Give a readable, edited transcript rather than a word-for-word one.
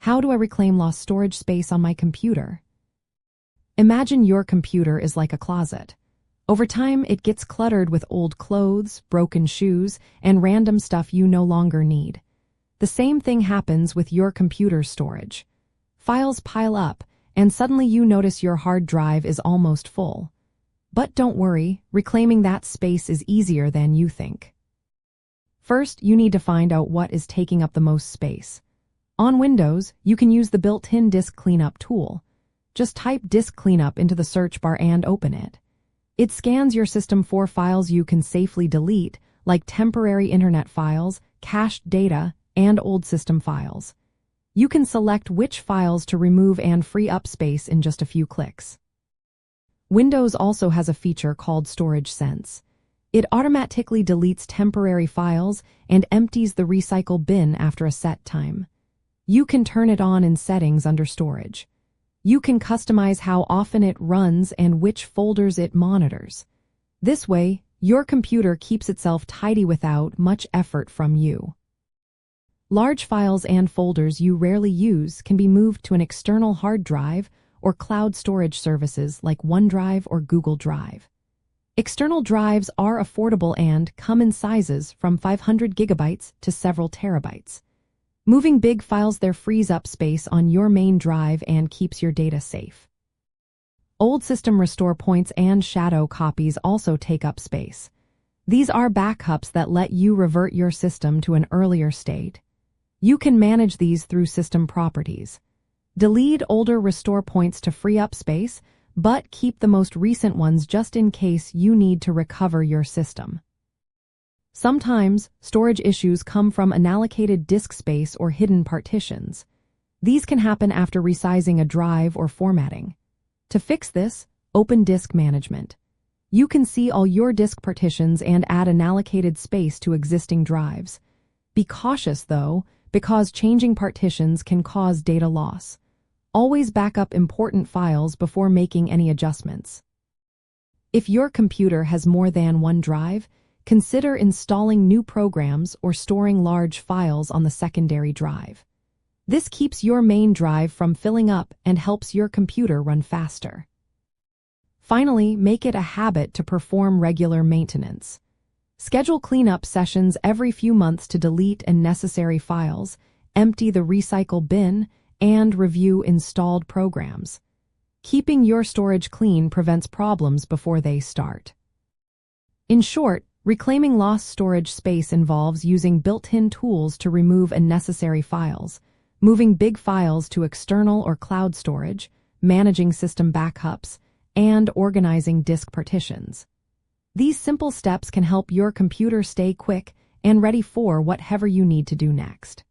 How do I reclaim lost storage space on my computer? Imagine your computer is like a closet. Over time, it gets cluttered with old clothes, broken shoes, and random stuff you no longer need. The same thing happens with your computer's storage. Files pile up, and suddenly you notice your hard drive is almost full. But don't worry, reclaiming that space is easier than you think. First, you need to find out what is taking up the most space. On Windows, you can use the built-in disk cleanup tool. Just type disk cleanup into the search bar and open it. It scans your system for files you can safely delete, like temporary internet files, cached data, and old system files. You can select which files to remove and free up space in just a few clicks. Windows also has a feature called Storage Sense. It automatically deletes temporary files and empties the recycle bin after a set time. You can turn it on in Settings under Storage. You can customize how often it runs and which folders it monitors. This way, your computer keeps itself tidy without much effort from you. Large files and folders you rarely use can be moved to an external hard drive or cloud storage services like OneDrive or Google Drive. External drives are affordable and come in sizes from 500 gigabytes to several terabytes. Moving big files there frees up space on your main drive and keeps your data safe. Old system restore points and shadow copies also take up space. These are backups that let you revert your system to an earlier state. You can manage these through System Properties. Delete older restore points to free up space, but keep the most recent ones just in case you need to recover your system. Sometimes, storage issues come from unallocated disk space or hidden partitions. These can happen after resizing a drive or formatting. To fix this, open Disk Management. You can see all your disk partitions and add unallocated space to existing drives. Be cautious, though, because changing partitions can cause data loss. Always back up important files before making any adjustments. If your computer has more than one drive, consider installing new programs or storing large files on the secondary drive. This keeps your main drive from filling up and helps your computer run faster. Finally, make it a habit to perform regular maintenance. Schedule cleanup sessions every few months to delete unnecessary files, empty the recycle bin, and review installed programs. Keeping your storage clean prevents problems before they start. In short, reclaiming lost storage space involves using built-in tools to remove unnecessary files, moving big files to external or cloud storage, managing system backups, and organizing disk partitions. These simple steps can help your computer stay quick and ready for whatever you need to do next.